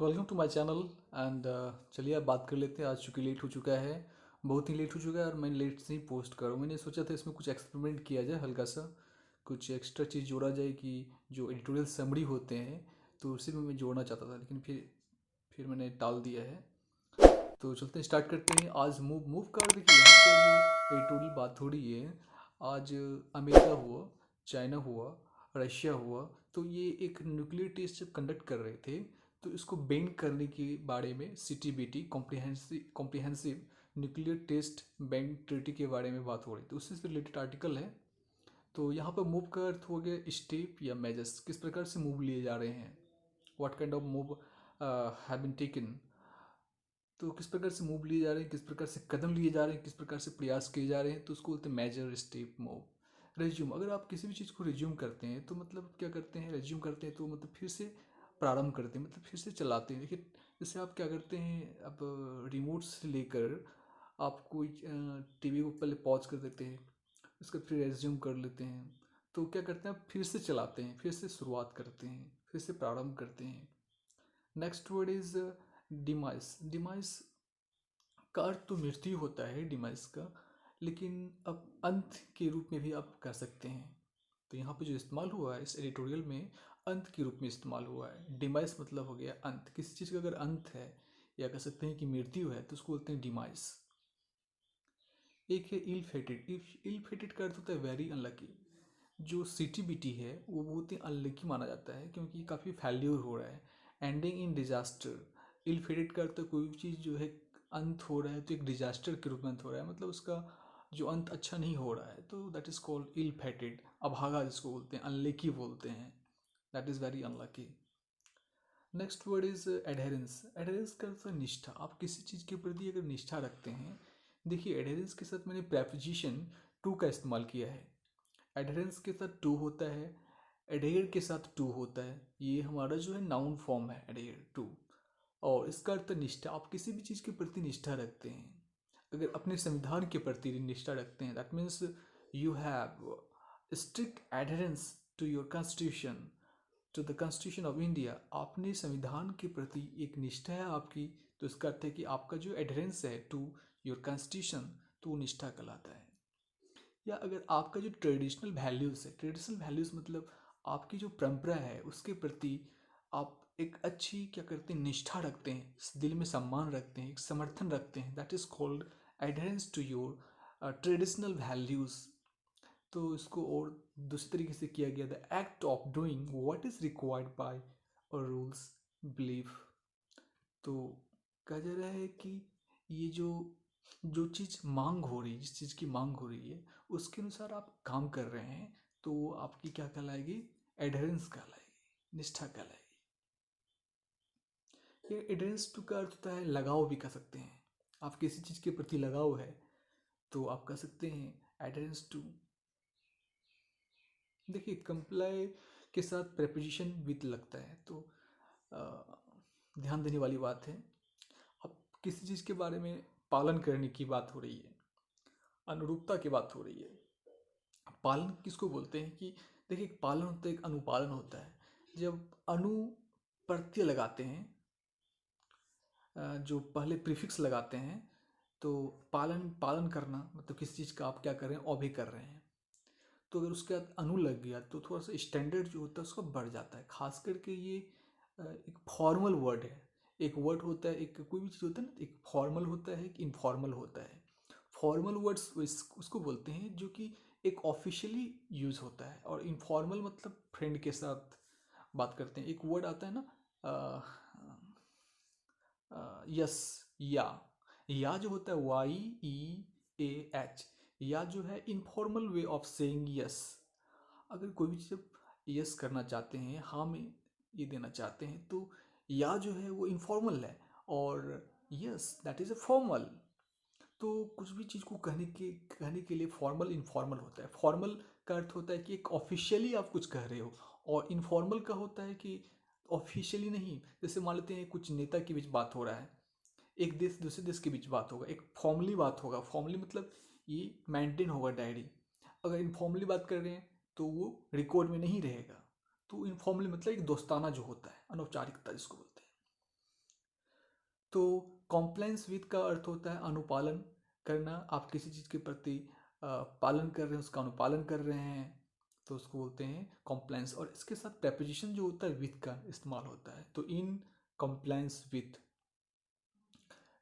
Welcome to my channel and चलिए अब बात कर लेते हैं। आज चूँकि लेट हो चुका है, बहुत ही लेट हो चुका है और मैं लेट से ही पोस्ट कर रहा हूँ। मैंने सोचा था इसमें कुछ एक्सपेरिमेंट किया जाए, हल्का सा कुछ एक्स्ट्रा चीज़ जोड़ा जाए कि जो एडिटोरियल समरी होते हैं तो उसी में मैं जोड़ना चाहता था, लेकिन फिर मैंने टाल दिया है। तो चलते हैं, स्टार्ट करते हैं। आज मूव मूव कर देखिए, यहाँ पे जो एडिटोरियल बात हो रही है, आज अमेरिका हुआ, चाइना हुआ, रशिया हुआ, तो ये एक न्यूक्लियर टेस्ट जब कंडक्ट कर रहे थे तो इसको बेंड करने के बारे में CTBT comprehensive nuclear test ban treaty के बारे में बात हो रही थी, उससे रिलेटेड आर्टिकल है। तो यहाँ पर मूव का अर्थ हो गया स्टेप या मेजर्स, किस प्रकार से मूव लिए जा रहे हैं, what kind of move have been taken. तो किस प्रकार से मूव लिए जा रहे हैं, किस प्रकार से कदम लिए जा रहे हैं, किस प्रकार से प्रयास किए जा रहे हैं, तो उसको बोलते हैं मेजर, स्टेप, मूव। रिज्यूम, अगर आप किसी भी चीज़ को रिज्यूम करते हैं तो मतलब क्या करते हैं, रिज्यूम करते हैं तो मतलब फिर से प्रारंभ करते हैं, मतलब फिर से चलाते हैं। देखिए, जैसे आप क्या करते हैं, अब रिमोट से लेकर आप कोई TV को पहले पॉज कर देते हैं, उसका फिर रिज्यूम कर लेते हैं, तो क्या करते हैं, आप फिर से चलाते हैं, फिर से शुरुआत करते हैं, फिर से प्रारंभ करते हैं। Next word is demise. Demise का अर्थ तो मृत्यु होता है डिमाइस का, लेकिन अब अंत के रूप में भी आप कर सकते हैं। तो यहाँ पे जो इस्तेमाल हुआ है इस एडिटोरियल में, अंत के रूप में इस्तेमाल हुआ है। डिमाइस मतलब हो गया अंत, किसी चीज़ का अगर अंत है या कह सकते हैं कि मृत्यु है तो उसको बोलते हैं डिमाइस। एक है इल फेटेड। इल फेटेड का अर्थ होता है वेरी अनलकी। जो CTBT है वो बहुत ही अनलकी माना जाता है क्योंकि काफ़ी फेल्योर हो रहा है, एंडिंग इन डिजास्टर। इल फेटेड का अर्थ है कोई भी चीज़ जो है अंत हो रहा है तो एक डिजास्टर के रूप में अंत हो रहा है, मतलब उसका जो अंत अच्छा नहीं हो रहा है, तो that is called ill fated. अभागा जिसको बोलते हैं, अनलकी बोलते हैं, that is very unlucky. Next word is adherence. Adherence का अर्थ है निष्ठा। आप किसी चीज़ के प्रति अगर निष्ठा रखते हैं, देखिए एडहेरेंस के साथ मैंने प्रेपोजिशन टू का इस्तेमाल किया है। एडहेरेंस के साथ टू होता है, एडेयर के साथ टू होता है, ये हमारा जो है नाउन फॉर्म है एडेयर टू। और इसका अर्थ है निष्ठा। आप किसी भी चीज़ के प्रति निष्ठा रखते हैं, अगर अपने संविधान के प्रति निष्ठा रखते हैं, that means you have strict adherence to your constitution, to the constitution of India. आपने संविधान के प्रति एक निष्ठा है आपकी, तो इसका अर्थ है कि आपका जो एडहेरेंस है टू योर कॉन्स्टिट्यूशन, तो वो निष्ठा कहलाता है। या अगर आपका जो ट्रेडिशनल वैल्यूज़ है, ट्रेडिशनल वैल्यूज़ मतलब आपकी जो परंपरा है उसके प्रति आप एक अच्छी क्या करते हैं, निष्ठा रखते हैं, दिल में सम्मान रखते हैं, एक समर्थन रखते हैं, that is called adherence to your traditional values. तो इसको और दूसरे तरीके से किया गया, the act of doing what is required by और रूल्स बिलीफ। तो कहा जा रहा है कि ये जो चीज़ मांग हो रही है, जिस चीज़ की मांग हो रही है उसके अनुसार आप काम कर रहे हैं, तो वो आपकी क्या कहलाएगी, एडहेरेंस कहलाएगी, निष्ठा कहलाएगी। ये एडहेरेंस टू का अर्थ होता है लगाव, भी कह सकते हैं। आप किसी चीज़ के प्रति लगाव है तो आप कह सकते हैं एडहेरेंस टू। देखिए, कंप्लाई के साथ प्रेपोजिशन विद लगता है, तो ध्यान देने वाली बात है। अब किसी चीज़ के बारे में पालन करने की बात हो रही है, अनुरूपता की बात हो रही है। पालन किसको बोलते हैं कि देखिए, एक पालन होता है, एक अनुपालन होता है। जब अनु प्रत्यय लगाते हैं, जो पहले प्रीफिक्स लगाते हैं, तो पालन पालन करना मतलब किसी चीज़ का आप क्या कर रहे हैं, ऑबे कर रहे हैं। तो अगर उसके बाद अनु लग गया तो थोड़ा सा स्टैंडर्ड जो होता है उसका बढ़ जाता है। खास करके ये एक फॉर्मल वर्ड है। एक वर्ड होता है, एक कोई भी चीज़ होता है ना, एक फॉर्मल होता है, एक इनफॉर्मल होता है। फॉर्मल वर्ड्स उसको बोलते हैं जो कि एक ऑफिशियली यूज़ होता है, और इनफॉर्मल मतलब फ्रेंड के साथ बात करते हैं। एक वर्ड आता है ना, यस, या जो होता है YEAH, या जो है informal way of saying yes. अगर कोई भी चीज़ यस करना चाहते हैं, हाँ में ये देना चाहते हैं, तो या जो है वो इनफॉर्मल है और yes that is a formal. तो कुछ भी चीज़ को कहने के लिए फॉर्मल इनफॉर्मल होता है। फॉर्मल का अर्थ होता है कि एक ऑफिशियली आप कुछ कह रहे हो, और इनफॉर्मल का होता है कि ऑफिशियली नहीं। जैसे मान लेते हैं कुछ नेता के बीच बात हो रहा है, एक देश दूसरे देश के बीच बात होगा, एक फॉर्मली बात होगा। फॉर्मली मतलब ये मेंटेन होगा डायरी। अगर इनफॉर्मली बात कर रहे हैं तो वो रिकॉर्ड में नहीं रहेगा। तो इनफॉर्मली मतलब एक दोस्ताना जो होता है, अनौपचारिकता जिसको बोलते हैं। तो कॉम्प्लायंस विद का अर्थ होता है अनुपालन करना। आप किसी चीज़ के प्रति पालन कर रहे हैं, उसका अनुपालन कर रहे हैं, तो उसको बोलते हैं कॉम्प्लायंस। और इसके साथ प्रेपोजिशन जो होता है विथ का इस्तेमाल होता है। तो इन कॉम्प्लायंस विथ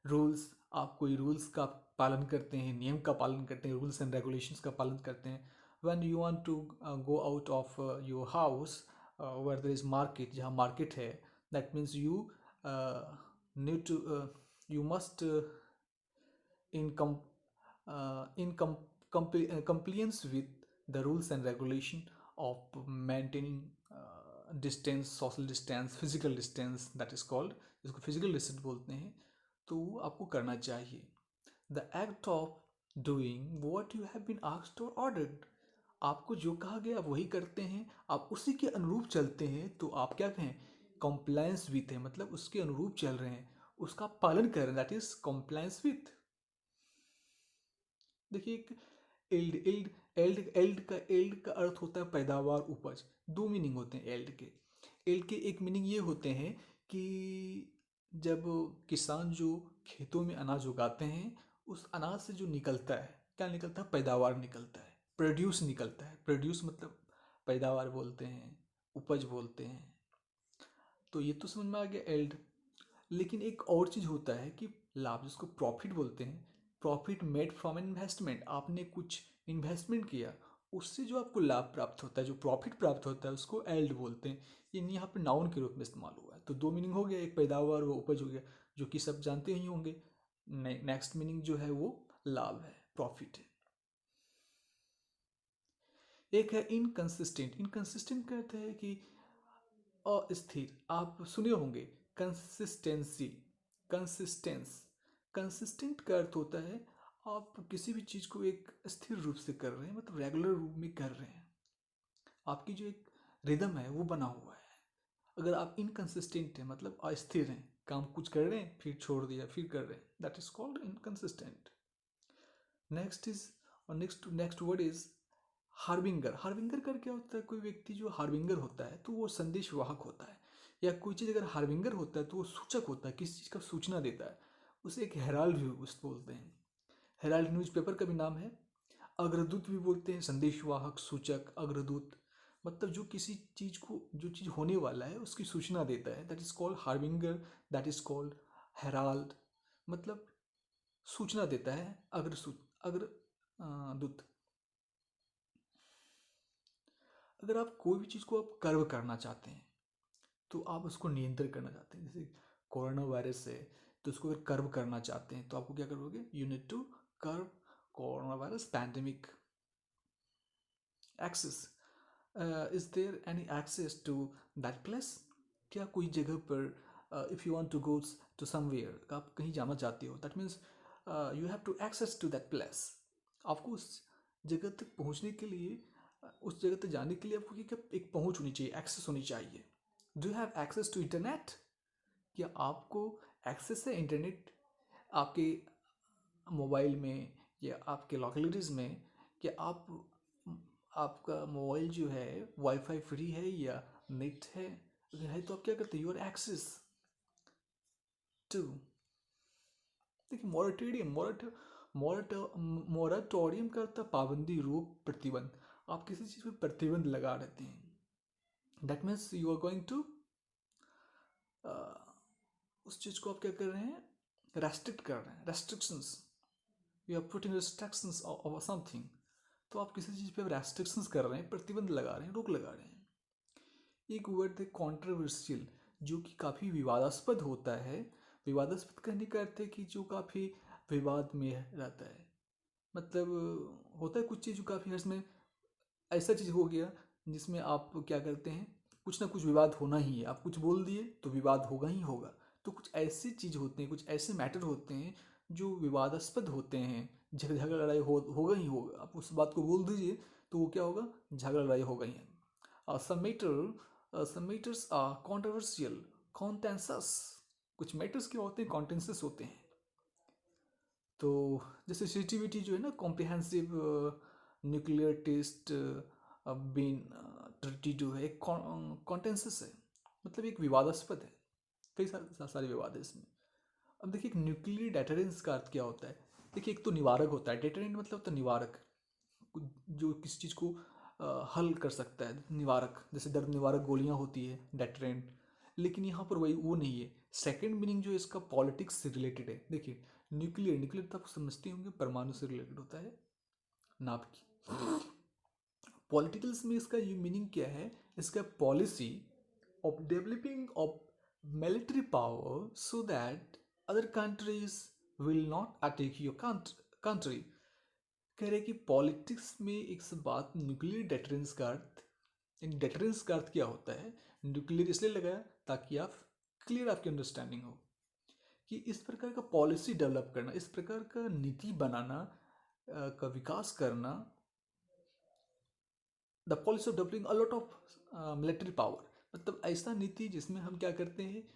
रूल्स, आप कोई रूल्स का पालन करते हैं, नियम का पालन करते हैं, रूल्स एंड रेगुलेशंस का पालन करते हैं। When you want to go out of your house where there is market, जहाँ मार्केट है, that means you need to you must in compliance with the rules and regulation of maintaining distance, social distance, physical distance, that is called, इसको physical distance बोलते हैं। तो आपको करना चाहिए the act of doing what you have been asked or ordered। आपको जो कहा गया आप वही करते हैं, आप उसी के अनुरूप चलते हैं, तो आप क्या कहें, कॉम्प्लायंस विथ है, मतलब उसके अनुरूप चल रहे हैं, उसका पालन कर रहे हैं, दैट इज कॉम्प्लायंस विथ। देखिए एक एल्ड का अर्थ होता है पैदावार, उपज। दो मीनिंग होते हैं एल्ड के एक मीनिंग ये होते हैं कि जब किसान जो खेतों में अनाज उगाते हैं, उस अनाज से जो निकलता है, क्या निकलता है, पैदावार निकलता है, प्रोड्यूस निकलता है। प्रोड्यूस मतलब पैदावार बोलते हैं, उपज बोलते हैं। तो ये तो समझ में आ गया एल्ड। लेकिन एक और चीज़ होता है कि लाभ, जिसको प्रॉफिट बोलते हैं। Profit made from an investment, आपने कुछ इन्वेस्टमेंट किया, उससे जो आपको लाभ प्राप्त होता है, जो प्रॉफिट प्राप्त होता है, उसको एल्ड बोलते हैं। ये यहाँ पे नाउन के रूप में इस्तेमाल हुआ है। तो दो मीनिंग हो गया, एक पैदावार वो उपज हो गया, जो कि सब जानते ही होंगे। नेक्स्ट मीनिंग जो है वो लाभ है, प्रॉफिट है। एक है इनकंसिस्टेंट। इनकंसिस्टेंट कहते हैं कि अस्थिर। आप सुने होंगे कंसिस्टेंसी, कंसिस्टेंस। कंसिस्टेंट का अर्थ होता है आप किसी भी चीज़ को एक स्थिर रूप से कर रहे हैं, मतलब रेगुलर रूप में कर रहे हैं, आपकी जो एक रिदम है वो बना हुआ है। अगर आप इनकंसिस्टेंट हैं, मतलब अस्थिर हैं, काम कुछ कर रहे हैं फिर छोड़ दिया फिर कर रहे हैं, that is called inconsistent. Next is, और next word is harbinger. Harbinger कर क्या होता है, कोई व्यक्ति जो हार्बिंगर होता है तो वो संदेश वाहक होता है, या कोई चीज़ अगर हार्बिंगर होता है तो वो सूचक होता है, किसी चीज़ का सूचना देता है, उसे एक हेराल्ड भी उस बोलते हैं। हेराल्ड न्यूज़पेपर का भी नाम है। अग्रदूत भी बोलते हैं, संदेश वाहक, सूचक, अग्रदूत। मतलब जो किसी चीज़ को, जो चीज़ होने वाला है उसकी सूचना देता है, that is called harbinger, that is called Herald. मतलब सूचना देता है, अग्रदूत। अगर आप कोई भी चीज़ को आप कर्व करना चाहते हैं, तो आप उसको नियंत्रित करना चाहते हैं, जैसे कोरोना वायरस है, तो उसको अगर कर्व करना चाहते हैं तो आपको क्या करोगे, you need to curve corona virus pandemic access. Is there any access to that place. क्या कोई जगह पर if you want to go to somewhere, आप कहीं जाना चाहते हो, that means you have to access to that place. आपको उस जगह तक पहुंचने के लिए, उस जगह तक जाने के लिए आपको क्या एक पहुंच होनी चाहिए, एक्सेस होनी चाहिए। Do you have access to internet. क्या आपको एक्सेस है इंटरनेट आपके मोबाइल में या आपके लोकेलिटीज़ में। क्या आपका मोबाइल जो है वाईफाई फ्री है या नेट है, अगर है तो आप क्या करते हैं, यूर एक्सेस टू। देखिए मोराटोरियम का अर्थ है पाबंदी, रोक, प्रतिबंध। आप किसी चीज़ पर प्रतिबंध लगा देते हैं, that means you are going to, उस चीज़ को आप क्या कर रहे हैं, रेस्ट्रिक्ट कर रहे हैं, restrictions, you are putting restrictions of something. तो आप किसी चीज़ पे रेस्ट्रिक्शंस कर रहे हैं, प्रतिबंध लगा रहे हैं, रोक लगा रहे हैं। एक वर्ड है कॉन्ट्रोवर्शियल, जो कि काफ़ी विवादास्पद होता है। विवादास्पद कहने का अर्थ है कि जो काफ़ी विवाद में रहता है। मतलब होता है कुछ चीज़ जो काफ़ी इसमें ऐसा चीज़ हो गया जिसमें आप क्या करते हैं, कुछ ना कुछ विवाद होना ही है, आप कुछ बोल दिए तो विवाद होगा ही होगा। तो कुछ ऐसी चीज़ होते हैं, कुछ ऐसे मैटर होते हैं जो विवादास्पद होते हैं, झगड़ा लड़ाई होगा ही होगा। आप उस बात को बोल दीजिए तो वो क्या होगा, झगड़ा लड़ाई होगा ही। some matters are controversial, contentious। कुछ मैटर्स क्या होते हैं, कॉन्टेंसेस होते हैं। तो जैसे सीटीबीटी जो है ना, कॉम्प्रिहेंसिव न्यूक्लियर टेस्ट बीन 32 है, एक कॉन्टेंसेस है, मतलब एक विवादास्पद है, कई सारे विवाद है इसमें। अब देखिए, एक न्यूक्लियर डेटरेंस का अर्थ क्या होता है। देखिए, एक तो निवारक होता है, डेटरेंट मतलब होता है निवारक, जो किसी चीज़ को हल कर सकता है, निवारक, जैसे दर्द निवारक गोलियां होती है, डेटरेंट। लेकिन यहाँ पर वही वो नहीं है। सेकंड मीनिंग जो है इसका पॉलिटिक्स से रिलेटेड है। देखिए, न्यूक्लियर, न्यूक्लियर तो आप समझते होंगे परमाणु से रिलेटेड होता है, नाप की। पॉलिटिकल्स में इसका ये मीनिंग क्या है, इसका policy of developing of military power so that other countries will not attack your country. कह रहे कि पॉलिटिक्स में एक सब बात, न्यूक्लियर डेटरेंस का अर्थ, इन डेटरेंस का अर्थ क्या होता है, न्यूक्लियर इसलिए लगाया ताकि आप क्लियर, आपकी अंडरस्टैंडिंग हो कि इस प्रकार का पॉलिसी डेवलप करना, इस प्रकार का नीति बनाना, का विकास करना, the policy of developing a lot of military power, मतलब ऐसा नीति जिसमें हम क्या करते हैं,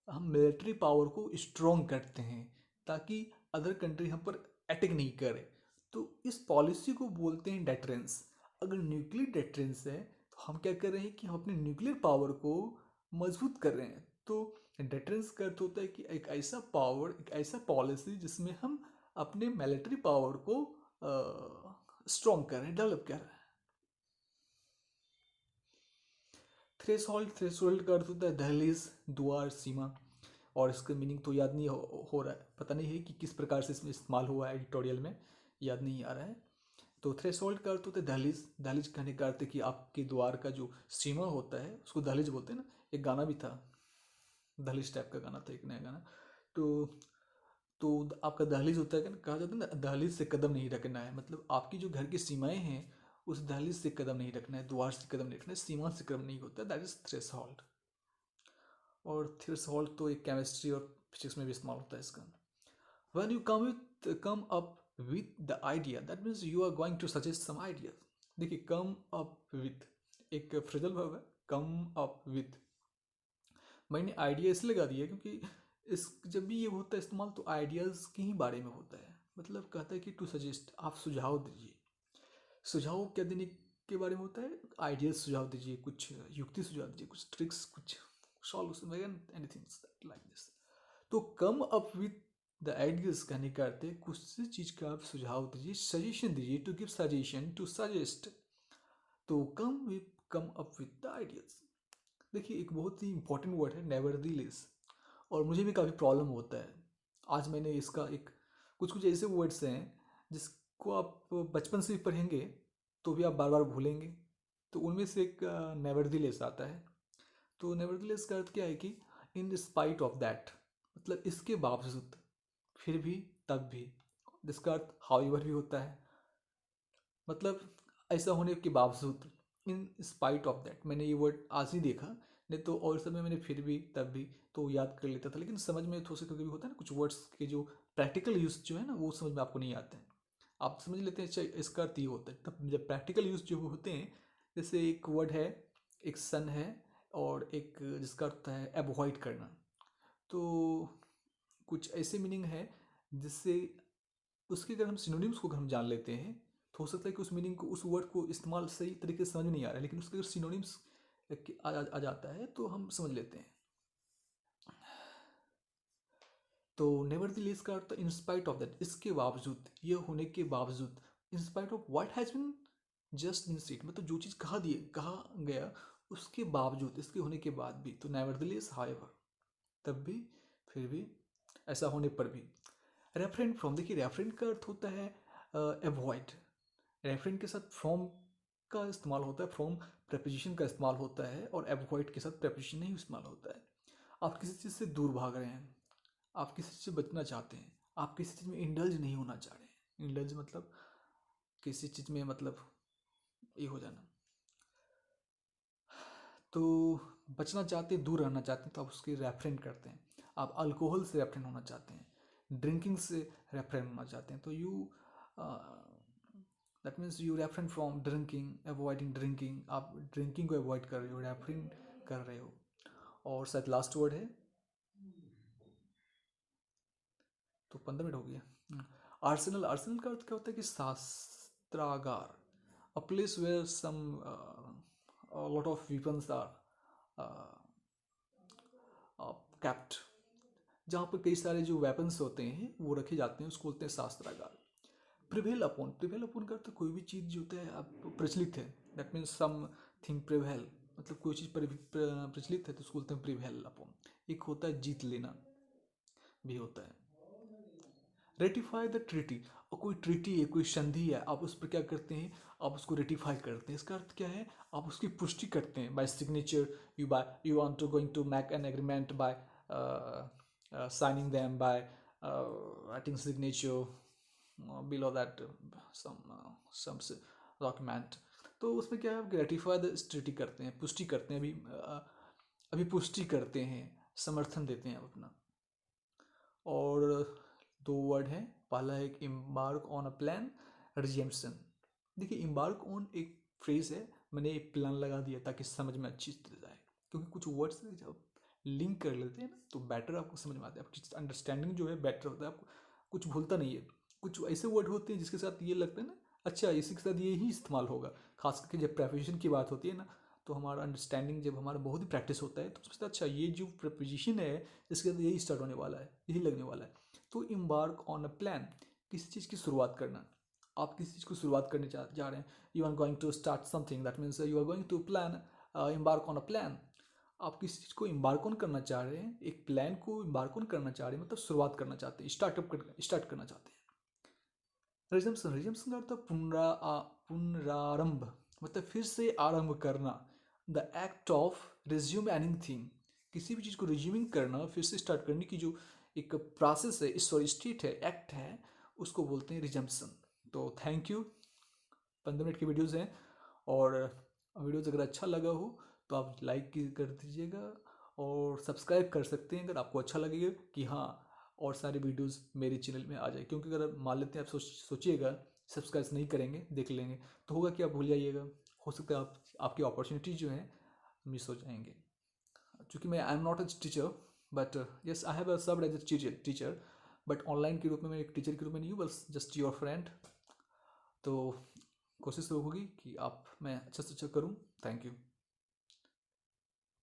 हम मिलिट्री पावर को स्ट्रॉन्ग करते हैं ताकि अदर कंट्री हम पर अटैक नहीं करे। तो इस पॉलिसी को बोलते हैं डेटरेंस। अगर न्यूक्लियर डेटरेंस है तो हम क्या कर रहे हैं कि हम अपने न्यूक्लियर पावर को मजबूत कर रहे हैं। तो डेटरेंस का अर्थ होता है कि एक ऐसा पावर, एक ऐसा पॉलिसी जिसमें हम अपने मिलिट्री पावर को स्ट्रॉन्ग कर रहे हैं, डेवलप कर रहे हैं। थ्रेशोल्ड, थ्रेशोल्ड का अर्थ होता है दहलीज, द्वार, सीमा। और इसका मीनिंग तो याद नहीं हो रहा है, पता नहीं है कि किस प्रकार से इसमें इस्तेमाल हुआ है, एडिटोरियल में याद नहीं आ रहा है। तो थ्रेशोल्ड का अर्थ होता है दहलीज। दहलीज कहने का अर्थ है कि आपके द्वार का जो सीमा होता है उसको दहलीज बोलते हैं ना। एक गाना भी था, दहलीज टाइप का गाना था, एक नया गाना। तो तो आपका दहलीज होता है, कहा जाता है ना, दहलीज से कदम नहीं रखना है, मतलब आपकी जो घर की सीमाएं हैं उस दहलीज से कदम नहीं रखना है, द्वार से कदम नहीं रखना है, सीमा से कदम नहीं होता है, दैट इज थ्रेशोल्ड। और थ्रेशोल्ड तो एक केमिस्ट्री और फिजिक्स में भी इस्तेमाल होता है इसका। when you come up with the idea, that means you are going to suggest some ideas। देखिए, come up with एक फ्रेजल वर्ब है, come up with। मैंने आइडिया इसलिए लगा दिया क्योंकि इस जब भी ये होता है इस्तेमाल तो आइडियाज़ के ही बारे में होता है। मतलब कहता है कि टू सजेस्ट, आप सुझाव दीजिए। सुझाव क्या देने के बारे में होता है, आइडियाज सुझाव दीजिए, कुछ युक्ति सुझाव दीजिए, कुछ ट्रिक्स, कुछ सॉल्यूशन वगैरह, एनीथिंग लाइक दिस। तो come up with the ideas कहने का अर्थ है कुछ चीज़ का आप सुझाव दीजिए, सजेशन दीजिए, to give suggestion, to suggest. तो come up with the ideas. देखिए, एक बहुत ही इंपॉर्टेंट वर्ड है नेवरदीलेस, और मुझे भी काफ़ी प्रॉब्लम होता है। आज मैंने इसका एक कुछ कुछ ऐसे वर्ड्स हैं जिसको आप बचपन से भी पढ़ेंगे तो भी आप बार बार भूलेंगे। तो उनमें से एक नेवरदीलेस आता है। तो नेवरदीलेस का अर्थ क्या है कि इन स्पाइट ऑफ दैट, मतलब इसके बावजूद, फिर भी, तब भी। जिसका अर्थ हाउएवर भी होता है, मतलब ऐसा होने के बावजूद, इन स्पाइट ऑफ दैट। मैंने ये वर्ड आज ही देखा, नहीं तो और समय मैंने फिर भी, तब भी तो याद कर लेता था, लेकिन समझ में थोड़ा सा कभी होता है ना, कुछ वर्ड्स के जो प्रैक्टिकल यूज जो है ना वो समझ में आपको नहीं आते हैं। आप समझ लेते हैं अच्छा इसका अर्थ ये होता है, तब जब प्रैक्टिकल यूज जो होते हैं, जैसे एक वर्ड है, एक सन है, और एक जिसका अर्थ है अवॉइड करना। तो कुछ ऐसे मीनिंग है जिससे उसके अगर हम सिनोनिम्स को अगर हम जान लेते हैं तो हो सकता है कि उस मीनिंग को, उस वर्ड को इस्तेमाल सही तरीके से समझ में नहीं आ रहा है, लेकिन उसके अगर सिनोनिम्स आ जाता है तो हम समझ लेते हैं। तो नेवरदीलेस का अर्थ इन स्पाइट ऑफ दैट, इसके बावजूद, ये होने के बावजूद, in spite of what has been just in seat, मतलब जो चीज़ कहा गया उसके बावजूद, इसके होने के बाद भी। तो नेवरदीलेस, हाउएवर, तब भी, फिर भी, ऐसा होने पर भी। रेफरेंट फ्रॉम, देखिए रेफरेंट का अर्थ होता है अवॉइड। रेफरेंट के साथ फ्रॉम का इस्तेमाल होता है, फ्रॉम प्रेपोजिशन का इस्तेमाल होता है, और अवॉइड के साथ प्रेपोजिशन नहीं इस्तेमाल होता है। आप किसी चीज़ से दूर भाग रहे हैं, आप किसी चीज़ से बचना चाहते हैं, आप किसी चीज़ में इंडल्ज नहीं होना चाह रहे हैं। इंडल्ज मतलब किसी चीज़ में, मतलब ये हो जाना। तो बचना चाहते हैं, दूर रहना चाहते हैं, तो आप उसके रेफरेंट करते हैं। आप अल्कोहल से रेफरेंट होना चाहते हैं, ड्रिंकिंग से रेफरेंट होना चाहते हैं, तो you that means you referent from drinking, avoiding drinking. आप ड्रिंकिंग को अवॉइड कर रहे हो, रेफरेंट कर रहे हो। और शायद लास्ट वर्ड है, तो 15 मिनट हो गया। आर्सेनल, आर्सेनल का अर्थ क्या होता है कि शास्त्रागार, a place where some lot of weapons are uh, kept। जहाँ पर कई सारे जो वेपन्स होते हैं वो रखे जाते हैं, उसको बोलते हैं शास्त्रागार। प्रिवेल अपॉन का अर्थ कोई भी चीज़ जो होता है आप प्रचलित है, that means something prevail, मतलब कोई चीज़ प्रचलित है तो उसको बोलते हैं प्रिवेल अपॉन। एक होता है जीत लेना भी होता है। रेटिफाई द ट्रीटी, और कोई ट्रीटी है, कोई संधि है, आप उस पर क्या करते हैं, आप उसको रेटिफाई करते हैं। इसका अर्थ क्या है, आप उसकी पुष्टि करते हैं by signature. You want to going to make an agreement by signing them by writing signature below that some document। तो उसमें क्या है, रेटिफाई द ट्रीटी करते हैं, पुष्टि करते हैं, अभी पुष्टि करते हैं, समर्थन देते हैं अपना। और दो वर्ड हैं, पहला है इम्बार्क ऑन अ प्लान, रिजेम्पशन। देखिए इम्बार्क ऑन एक फ्रेज है, मैंने एक प्लान लगा दिया ताकि समझ में अच्छी तरह जाए, क्योंकि कुछ वर्ड्स जब लिंक कर लेते हैं ना तो बेटर आपको समझ में आता है, आपकी अंडरस्टैंडिंग जो है बेटर होता है, आपको कुछ भूलता नहीं है। कुछ ऐसे वर्ड होते हैं जिसके साथ ये लगता है ना, अच्छा इसी के साथ ये ही इस्तेमाल होगा, खास करके जब प्रेपोजिशन की बात होती है ना, तो हमारा अंडरस्टैंडिंग जब हमारा बहुत ही प्रैक्टिस होता है तो सोचता है अच्छा ये जो प्रेपोजिशन है इसके अंदर यही स्टार्ट होने वाला है, यही लगने वाला है। तो इम्बार्क ऑन अ प्लान, किसी चीज़ की शुरुआत करना, आप किसी चीज़ को शुरुआत करने जा रहे हैं, you are going to start something, that means you are going to plan, embark on a plan. आप किसी चीज़ को इम्बार्क ऑन करना चाह रहे हैं, एक प्लान को इम्बार्क ऑन करना चाह रहे हैं, मतलब शुरुआत करना चाहते हैं, स्टार्ट करना चाहते हैं। रिजम्पशन का अर्थ पुनरारंभ, मतलब फिर से आरंभ करना। The act of resume anything, किसी भी चीज़ को रिज्यूमिंग करना, फिर से स्टार्ट करने की जो एक प्रोसेस है, सॉरी स्टेट है, एक्ट है, उसको बोलते हैं रिजम्पशन। तो थैंक यू। 15 मिनट की वीडियोज़ हैं, और वीडियोज़ अगर अच्छा लगा हो तो आप लाइक कर दीजिएगा और सब्सक्राइब कर सकते हैं अगर आपको अच्छा लगेगा कि हाँ और सारे वीडियोस मेरे चैनल में आ जाए। क्योंकि अगर मान लेते हैं आप सोचिएगा सब्सक्राइब नहीं करेंगे, देख लेंगे, तो होगा कि आप भूल जाइएगा, हो सकता है आपकी अपॉर्चुनिटी जो है मिस हो जाएंगे। चूँकि मैं I am not a teacher, but yes I have served as a teacher, but online के रूप में मैं एक टीचर के रूप में नहीं हूँ, बस जस्ट योर फ्रेंड। तो कोशिश तो होगी कि मैं अच्छा से अच्छा करूँ। Thank you.